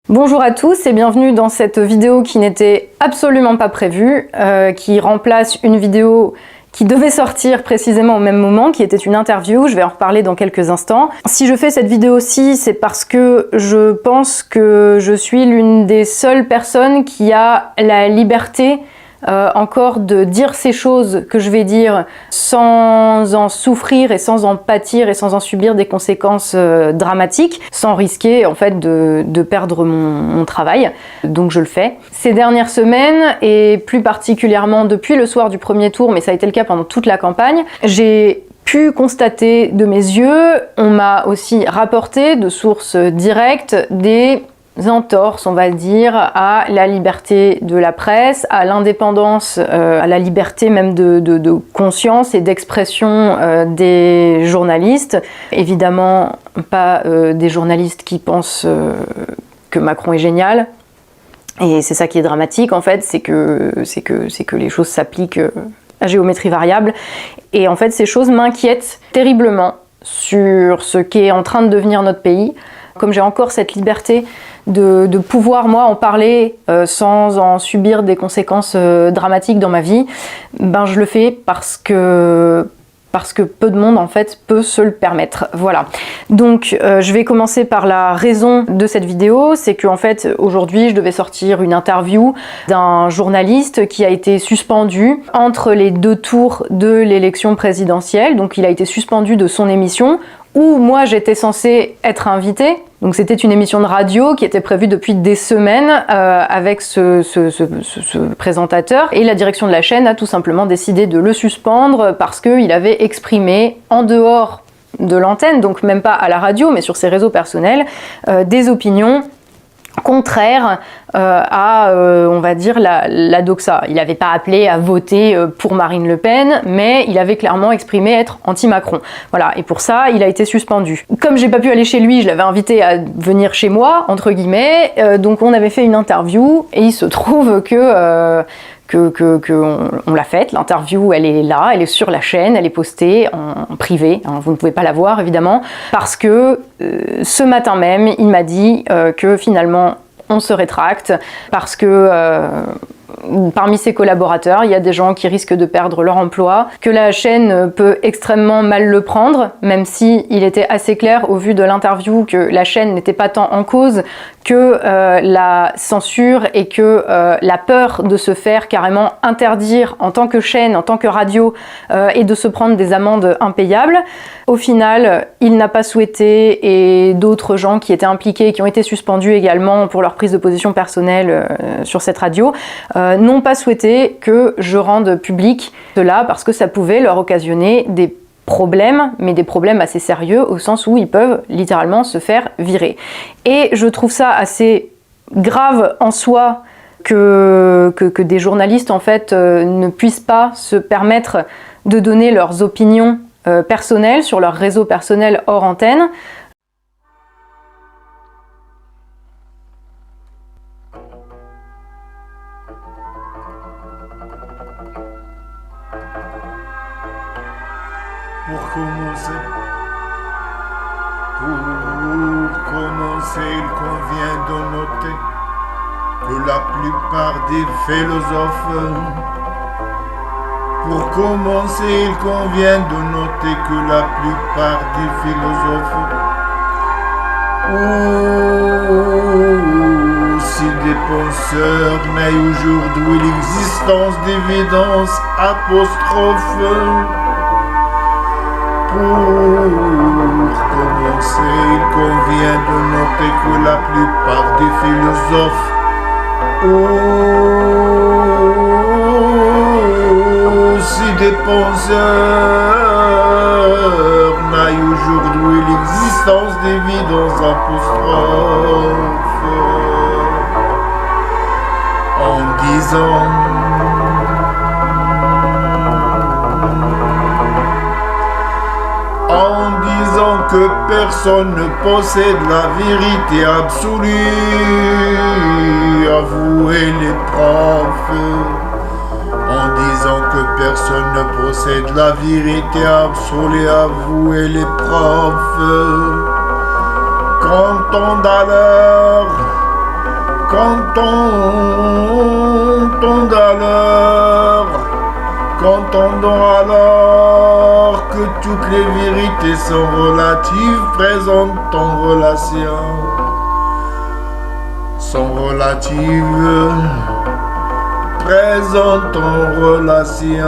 Bonjour à tous et bienvenue dans cette vidéo qui n'était absolument pas prévue, qui remplace une vidéo qui devait sortir précisément au même moment, qui était une interview. Je vais en reparler dans quelques instants. Si je fais cette vidéo-ci, c'est parce que je pense que je suis l'une des seules personnes qui a la liberté encore de dire ces choses que je vais dire sans en souffrir et sans en pâtir et sans en subir des conséquences dramatiques, sans risquer en fait de perdre mon travail. Donc je le fais. Ces dernières semaines, et plus particulièrement depuis le soir du premier tour, mais ça a été le cas pendant toute la campagne, j'ai pu constater de mes yeux, on m'a aussi rapporté de sources directes des entorses, on va dire, à la liberté de la presse, à l'indépendance, à la liberté même de conscience et d'expression des journalistes. Évidemment, pas des journalistes qui pensent que Macron est génial. Et c'est ça qui est dramatique, en fait, c'est que les choses s'appliquent à géométrie variable. Et en fait, ces choses m'inquiètent terriblement sur ce qu'est en train de devenir notre pays. Comme j'ai encore cette liberté de pouvoir, moi, en parler sans en subir des conséquences dramatiques dans ma vie, ben je le fais parce que peu de monde, en fait, peut se le permettre. Voilà. Donc, je vais commencer par la raison de cette vidéo. C'est qu'en fait, aujourd'hui, je devais sortir une interview d'un journaliste qui a été suspendu entre les deux tours de l'élection présidentielle. Donc, il a été suspendu de son émission où moi j'étais censée être invitée. Donc c'était une émission de radio qui était prévue depuis des semaines avec ce présentateur. Et la direction de la chaîne a tout simplement décidé de le suspendre parce qu'il avait exprimé en dehors de l'antenne, donc même pas à la radio, mais sur ses réseaux personnels, des opinions contraire à, on va dire, la doxa. Il n'avait pas appelé à voter pour Marine Le Pen, mais il avait clairement exprimé être anti-Macron. Voilà, et pour ça, il a été suspendu. Comme j'ai pas pu aller chez lui, je l'avais invité à venir chez moi, entre guillemets, donc on avait fait une interview, et il se trouve que on l'a faite, l'interview elle est là, elle est sur la chaîne, elle est postée en privé, hein, vous ne pouvez pas la voir évidemment, parce que ce matin même, il m'a dit que finalement on se rétracte, parce que parmi ses collaborateurs, il y a des gens qui risquent de perdre leur emploi, que la chaîne peut extrêmement mal le prendre, même si il était assez clair au vu de l'interview que la chaîne n'était pas tant en cause que la censure et que la peur de se faire carrément interdire en tant que chaîne, en tant que radio, et de se prendre des amendes impayables. Au final, il n'a pas souhaité, et d'autres gens qui étaient impliqués, qui ont été suspendus également pour leur prise de position personnelle sur cette radio, n'ont pas souhaité que je rende public cela parce que ça pouvait leur occasionner des problèmes, mais des problèmes assez sérieux au sens où ils peuvent littéralement se faire virer. Et je trouve ça assez grave en soi que des journalistes en fait ne puissent pas se permettre de donner leurs opinions personnelles sur leur réseau personnel hors antenne. Pour commencer, il convient de noter que la plupart des philosophes, aussi des penseurs n'aient aujourd'hui l'existence d'évidence apostrophe. Pour commencer, il convient de noter que la plupart des philosophes aussi des penseurs n'aient aujourd'hui l'existence d'évidence apostrophe. En disant que personne ne possède la vérité absolue, avouez les profs. En disant que personne ne possède la vérité absolue, avouez les profs. Quand on alors Qu'entendons alors que toutes les vérités sont relatives, présentes en relation, sont relatives, présentes en relation.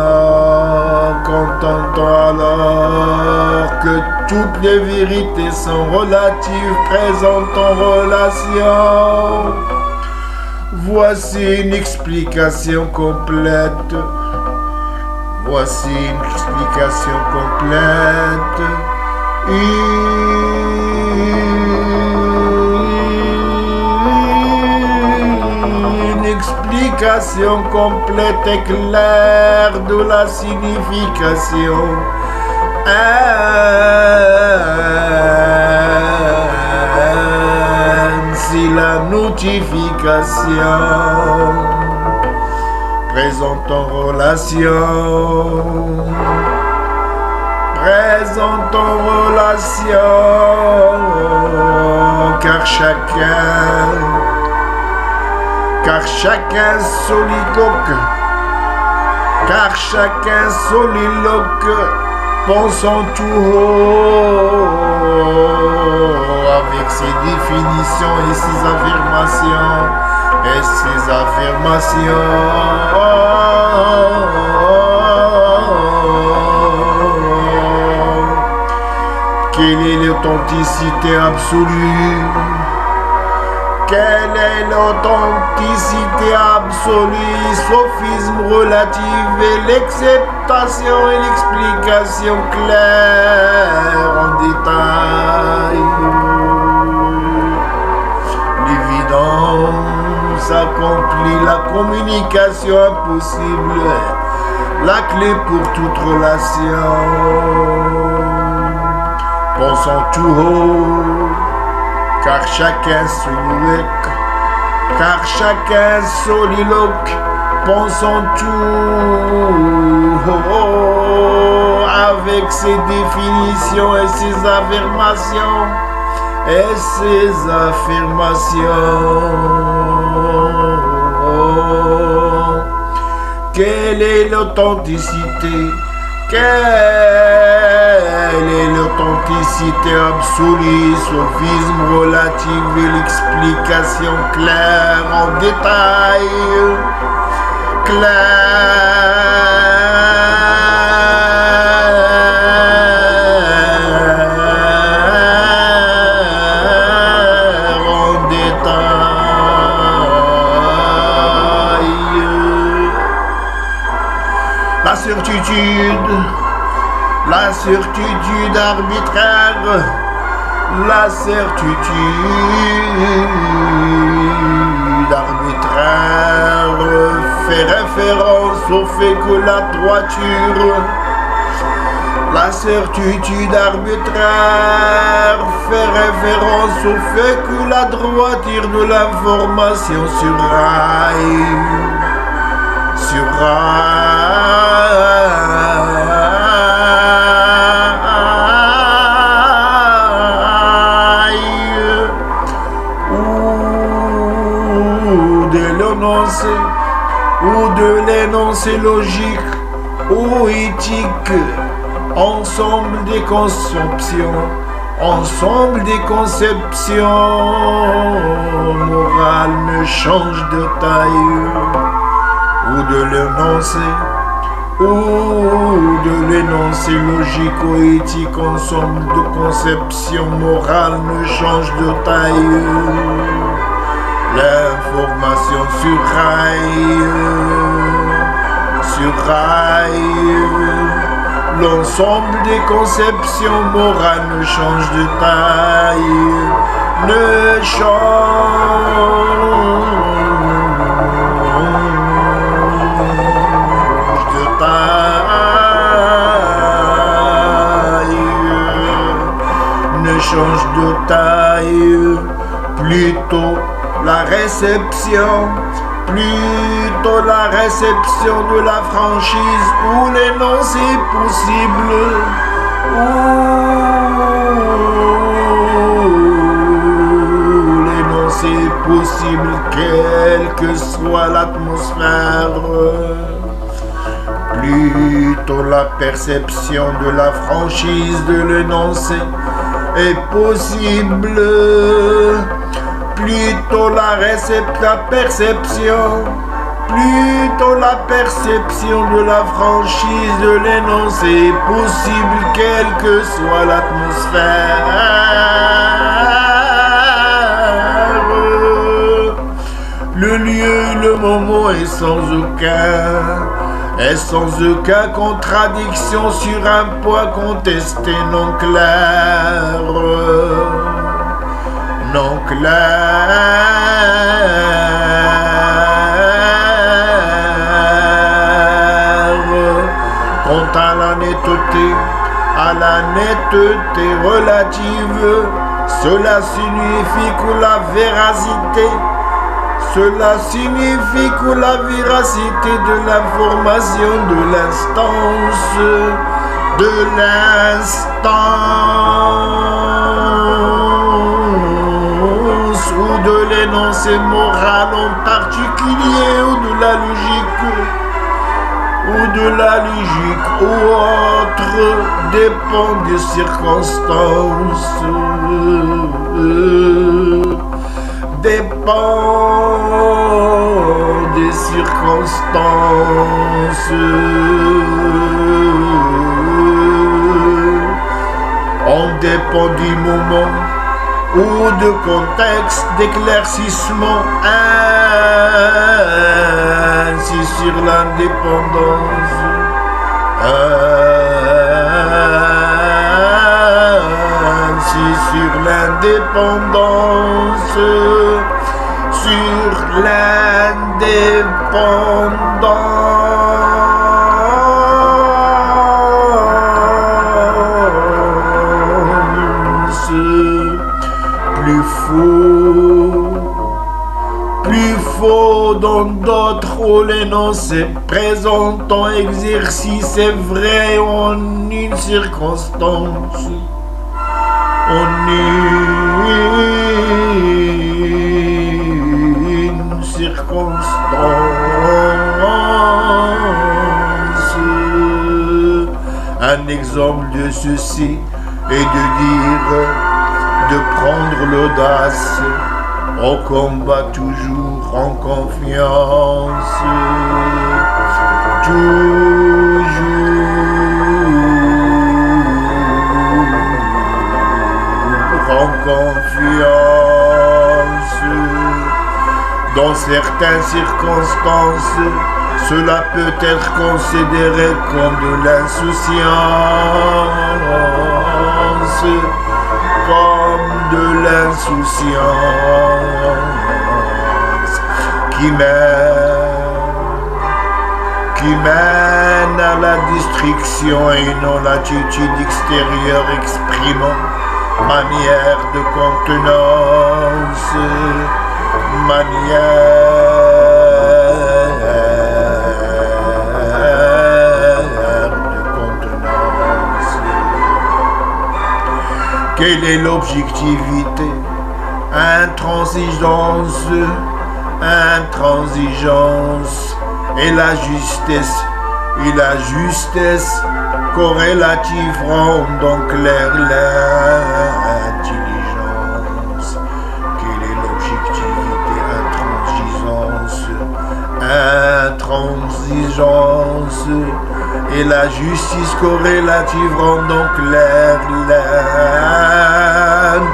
Qu'entendons alors que toutes les vérités sont relatives, présentes en relation. Voici une explication complète. Voici une explication complète. Une explication complète et claire de la signification. Ainsi la notification présente en relation, présente en relation, car chacun soliloque, pensant tout haut, avec ses définitions et ses affirmations. Quelle est l'authenticité absolue? Quelle est l'authenticité absolue? Sophisme relative et l'acceptation et l'explication claire en détail. L'évidence accomplit la communication impossible, la clé pour toute relation. Pensons tout haut, car chacun soliloque, pensons tout haut, avec ses définitions et ses affirmations. Quelle est l'authenticité? Quelle est l'authenticité absolue? Sophisme relative et l'explication claire en détail. La certitude arbitraire, la certitude arbitraire fait référence au fait que la droiture, la certitude arbitraire fait référence au fait que la droiture de l'information ou de l'énoncé logique ou éthique, ensemble des conceptions morales ne change de taille, ou de l'énoncé logique ou éthique, ensemble de conceptions morales ne change de taille. L'information surraille, l'ensemble des conceptions morales ne change de taille, ne change de taille, ne change de taille, plutôt la réception de la franchise ou l'énoncé possible, ou l'énoncé l'énoncé possible, quelle que soit l'atmosphère. Plutôt la perception de la franchise de l'énoncé est possible, plutôt la perception, plutôt la perception de la franchise de l'énoncé est possible, quelle que soit l'atmosphère. Le lieu, le moment est sans aucun contradiction sur un point contesté non clair, non clair. Quant à la netteté relative, cela signifie que la véracité de l'information de l'instance, ou de l'énoncé moral en particulier, ou de la logique ou autre, dépend des circonstances. On dépend du moment ou de contexte d'éclaircissement, ainsi sur l'indépendance. Plus faux dans d'autres où l'énoncé présente en exercice est vrai en une circonstance. Un exemple de ceci est de prendre l'audace, on combat toujours en confiance, Dans certaines circonstances, cela peut être considéré comme de l'insouciance, qui mène à la destruction et non l'attitude extérieure exprimant manière de contenance, Quelle est l'objectivité? Intransigeance et la justesse corrélative rend donc clair l'intelligence. Quelle est l'objectivité? Intransigeance et la justice corrélative rend donc clair l'intelligence.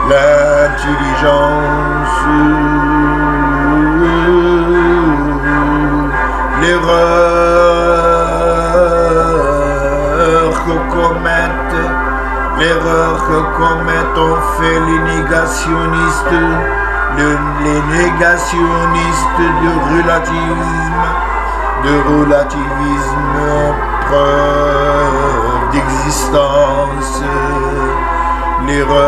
L'intelligence, l'erreur que commettent en fait les négationnistes de relativisme en preuve d'existence. L'erreur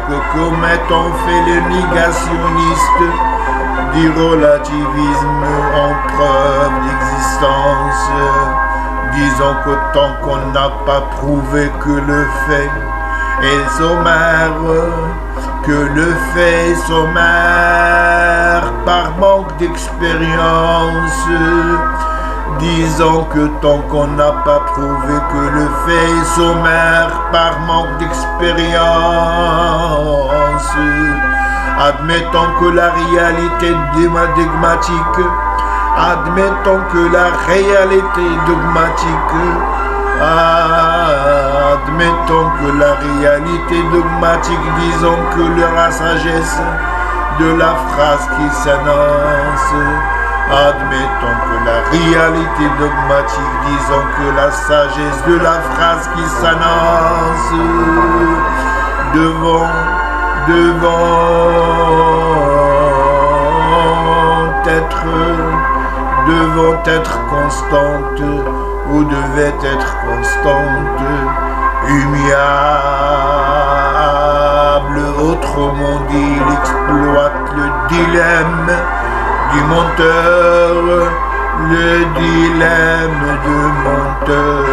que commettent fait les négationnistes du relativisme en preuve d'existence. Disons que tant qu'on n'a pas prouvé que le fait est sommaire, que le fait est sommaire par manque d'expérience. Disons que tant qu'on n'a pas prouvé que le fait est sommaire par manque d'expérience, admettons que la réalité est dogmatique, admettons que la réalité est dogmatique, admettons que la réalité est dogmatique, disons que la sagesse de la phrase qui s'annonce. Admettons que la réalité dogmatique, disons que la sagesse de la phrase qui s'annonce devant être constante ou devait être constante, immuable. Autrement dit, il exploite le dilemme du monteur, le dilemme du monteur,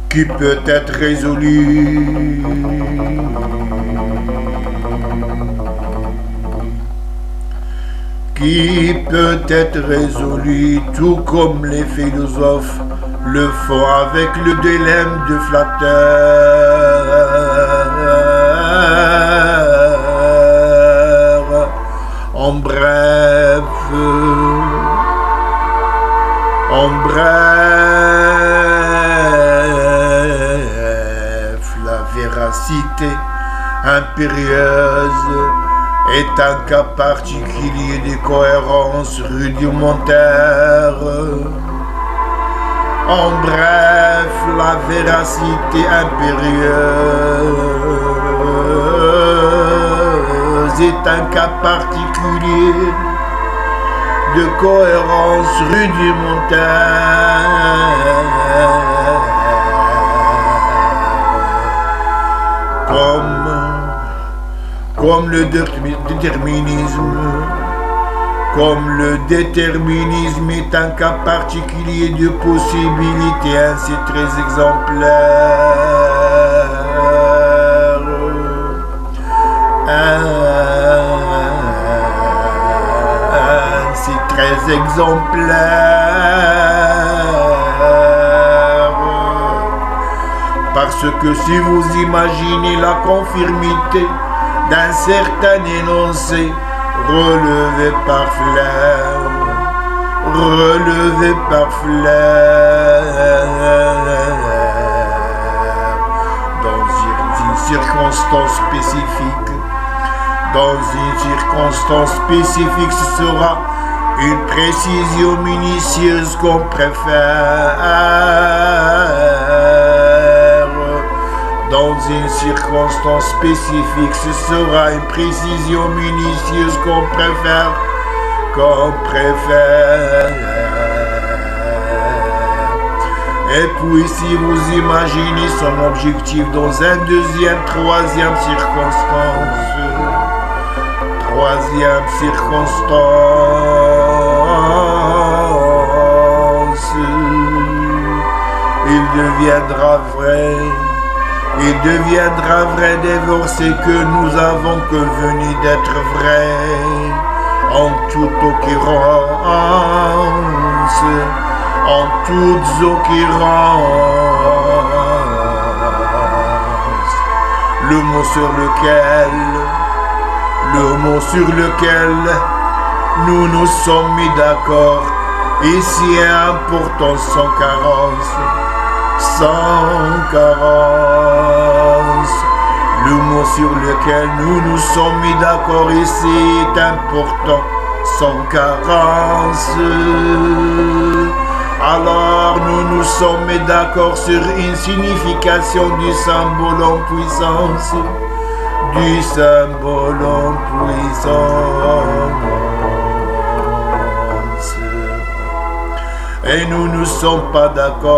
qui peut être résolu tout comme les philosophes le font avec le dilemme du flatteur. En bref, la véracité impérieuse est un cas particulier de cohérence rudimentaire. En bref, la véracité impérieuse est un cas particulier de cohérence rudimentaire. Comme le déterminisme est un cas particulier de possibilité ainsi très exemplaire. Ainsi très exemplaire. Parce que si vous imaginez la conformité d'un certain énoncé relevé par flair, dans une circonstance spécifique, ce sera une précision minutieuse qu'on préfère. Dans une circonstance spécifique, ce sera une précision minutieuse qu'on préfère. Et puis si vous imaginez son objectif dans un deuxième, troisième circonstance, il deviendra vrai des versets que nous avons convenu d'être vrais, en toute occurrence, le mot sur lequel nous nous sommes mis d'accord, ici est important, sans carence. Le mot sur lequel nous nous sommes mis d'accord ici est important, sans carence. Alors nous nous sommes mis d'accord sur une signification du symbole en puissance. et nous ne sommes pas d'accord.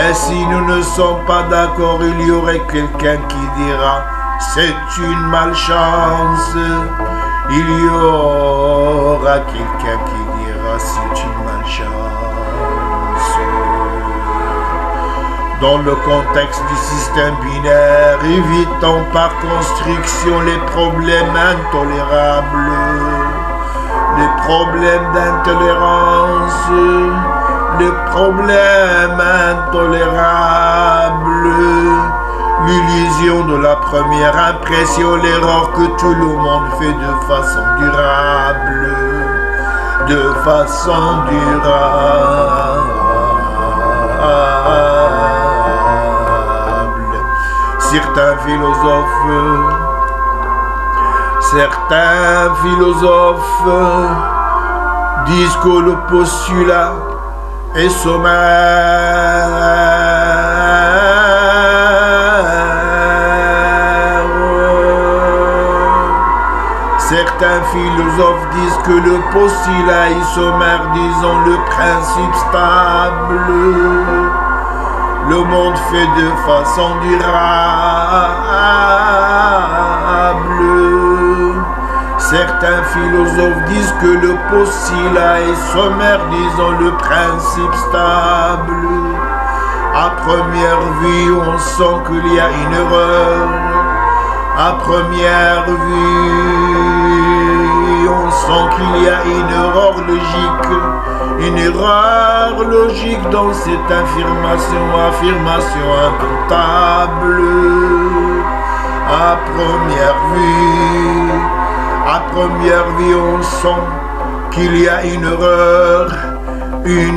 Et si nous ne sommes pas d'accord, il y aurait quelqu'un qui dira c'est une malchance. Il y aura quelqu'un qui dira c'est une malchance. Dans le contexte du système binaire, évitons par construction les problèmes intolérables, les problèmes d'intolérance, les problèmes intolérables, l'illusion de la première impression, l'erreur que tout le monde fait de façon durable, de façon durable. Certains philosophes disent que le postulat est sommaire. Certains philosophes disent que le postulat est sommaire, disons le principe stable. Le monde fait de façon durable. Certains philosophes disent que le postulat est sommaire, disons le principe stable. À première vue, on sent qu'il y a une erreur. À première vue, on sent qu'il y a une erreur logique. Une erreur logique dans cette affirmation incontable. À première vue, on sent qu'il y a une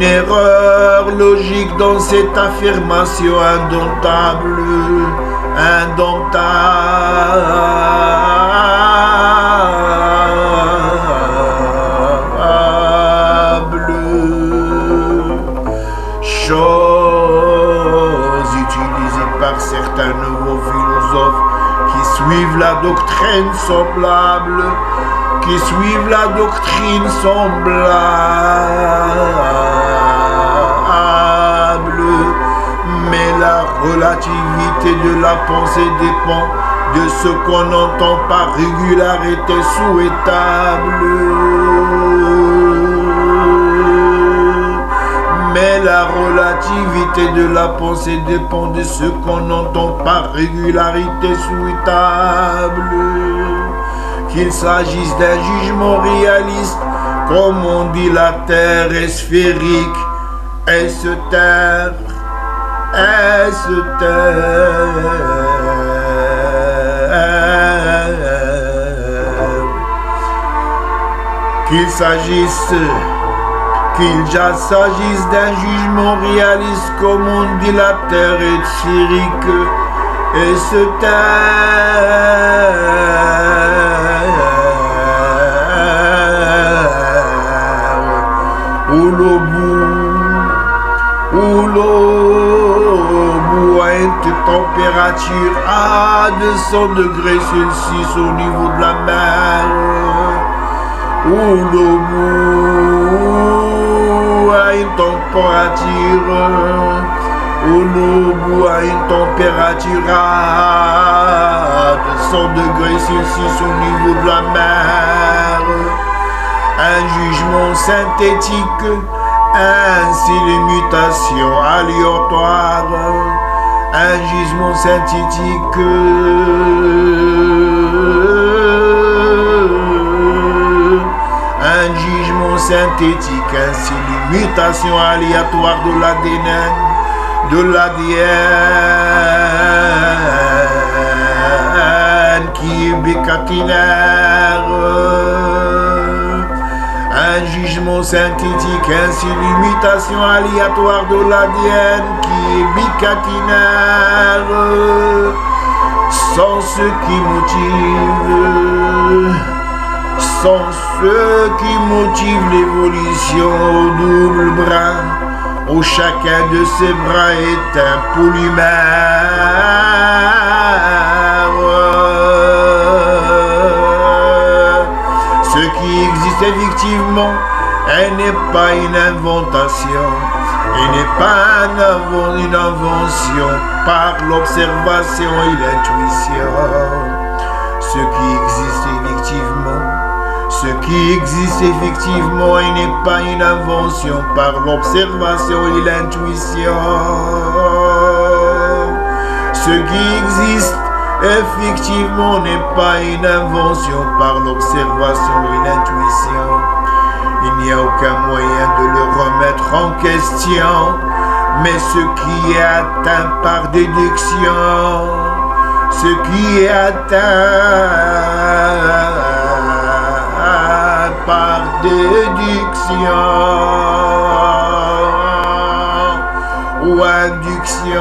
erreur logique dans cette affirmation indomptable. Chose utilisée par certains nouveaux philosophes qui suivent la doctrine semblable, mais la relativité de la pensée dépend de ce qu'on entend par régularité souhaitable. Mais la relativité de la pensée dépend de ce qu'on entend par régularité souhaitable. Qu'il s'agisse d'un jugement réaliste, comme on dit la terre est sphérique, est-ce terre, qu'il s'agisse d'un jugement réaliste, comme on dit la terre est sphérique, et ce terre, où le bout a une température à 200 degrés Celsius au niveau de la mer, où le bout a une température à 200 degrés Celsius au niveau de la mer. Un jugement synthétique, ainsi les mutations aléatoires. Un jugement synthétique, ainsi les mutations aléatoires de l'ADN, qui est bicaténaire. Un jugement synthétique, ainsi les mutations aléatoires de l'ADN qui est bicaténaire, sans ce qui motive l'évolution au double bras, où chacun de ces bras est un polymère. Ce qui existe effectivement Elle n'est pas une inventation, elle n'est pas une invention par l'observation et l'intuition. Ce qui existe effectivement, il n'est pas une invention par l'observation et l'intuition. Ce qui existe effectivement n'est pas une invention par l'observation et l'intuition. Il n'y a aucun moyen de le remettre en question, mais ce qui est atteint par déduction, ce qui est atteint par déduction ou induction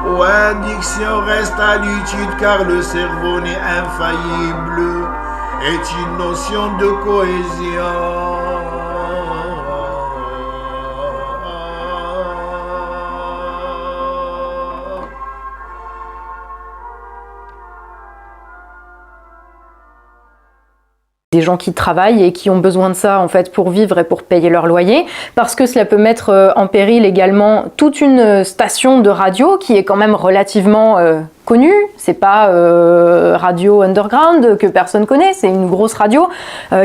ou induction reste à l'étude, car le cerveau n'est infaillible, est une notion de cohésion. Des gens qui travaillent et qui ont besoin de ça en fait pour vivre et pour payer leur loyer, parce que cela peut mettre en péril également toute une station de radio qui est quand même relativement connue. C'est pas radio underground que personne connaît, c'est une grosse radio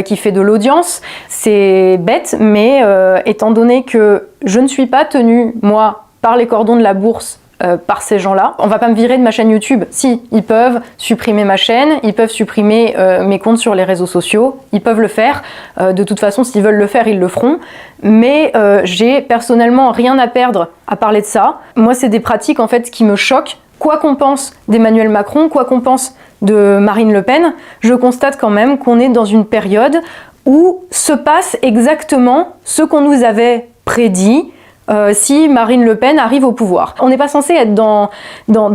qui fait de l'audience. C'est bête, mais étant donné que je ne suis pas tenue, moi, par les cordons de la bourse, par ces gens-là. On va pas me virer de ma chaîne YouTube. Si, ils peuvent supprimer ma chaîne, ils peuvent supprimer mes comptes sur les réseaux sociaux, ils peuvent le faire. De toute façon, s'ils veulent le faire, ils le feront. Mais j'ai personnellement rien à perdre à parler de ça. Moi, c'est des pratiques en fait qui me choquent. Quoi qu'on pense d'Emmanuel Macron, quoi qu'on pense de Marine Le Pen, je constate quand même qu'on est dans une période où se passe exactement ce qu'on nous avait prédit si Marine Le Pen arrive au pouvoir. On n'est pas censé être dans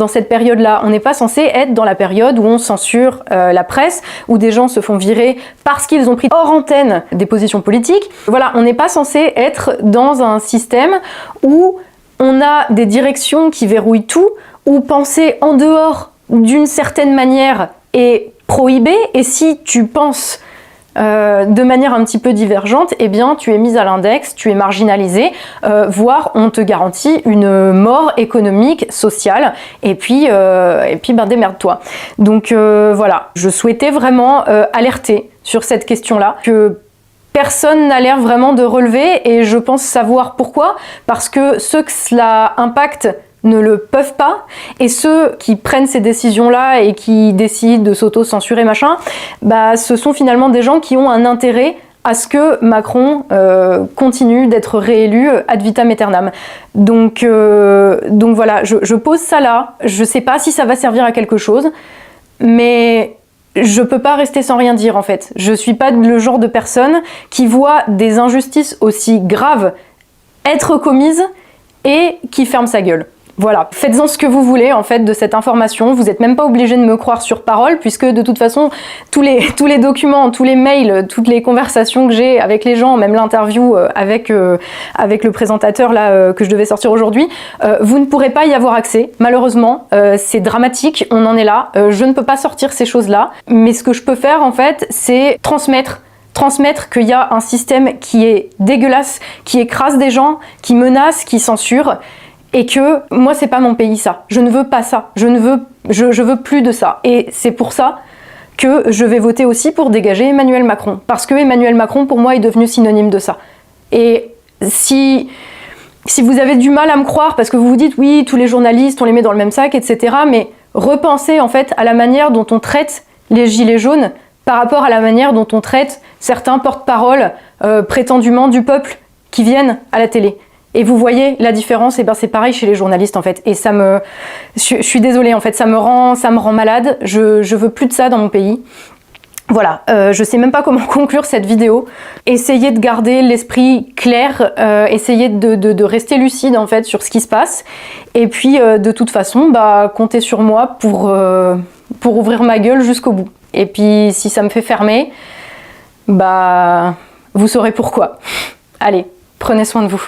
cette période-là, on n'est pas censé être dans la période où on censure la presse, où des gens se font virer parce qu'ils ont pris hors antenne des positions politiques. Voilà, on n'est pas censé être dans un système où on a des directions qui verrouillent tout, où penser en dehors d'une certaine manière est prohibé, et si tu penses de manière un petit peu divergente, eh bien tu es mise à l'index, tu es marginalisé, voire on te garantit une mort économique, sociale, et puis ben démerde-toi. Donc voilà, je souhaitais vraiment alerter sur cette question-là, que personne n'a l'air vraiment de relever, et je pense savoir pourquoi, parce que ceux que cela impacte ne le peuvent pas, et ceux qui prennent ces décisions-là et qui décident de s'auto-censurer, machin, bah, ce sont finalement des gens qui ont un intérêt à ce que Macron continue d'être réélu ad vitam aeternam. Donc voilà, je pose ça là, je sais pas si ça va servir à quelque chose, mais je peux pas rester sans rien dire en fait. Je suis pas le genre de personne qui voit des injustices aussi graves être commises et qui ferme sa gueule. Voilà, faites-en ce que vous voulez en fait de cette information, vous n'êtes même pas obligé de me croire sur parole, puisque de toute façon tous les documents, tous les mails, toutes les conversations que j'ai avec les gens, même l'interview avec le présentateur là que je devais sortir aujourd'hui, vous ne pourrez pas y avoir accès, malheureusement, c'est dramatique, on en est là, je ne peux pas sortir ces choses-là, mais ce que je peux faire en fait, c'est transmettre qu'il y a un système qui est dégueulasse, qui écrase des gens, qui menace, qui censure, et que moi c'est pas mon pays ça, je ne veux pas ça, je veux plus de ça, et c'est pour ça que je vais voter aussi pour dégager Emmanuel Macron, parce que Emmanuel Macron pour moi est devenu synonyme de ça. Et si vous avez du mal à me croire parce que vous vous dites oui tous les journalistes on les met dans le même sac, etc., mais repensez en fait à la manière dont on traite les gilets jaunes par rapport à la manière dont on traite certains porte-parole prétendument du peuple qui viennent à la télé. Et vous voyez la différence, et ben c'est pareil chez les journalistes en fait. Et je suis désolée en fait, ça me rend malade. Je veux plus de ça dans mon pays. Voilà, je sais même pas comment conclure cette vidéo. Essayez de garder l'esprit clair, essayez de rester lucide en fait sur ce qui se passe. Et puis de toute façon, bah comptez sur moi pour ouvrir ma gueule jusqu'au bout. Et puis si ça me fait fermer, bah vous saurez pourquoi. Allez, prenez soin de vous.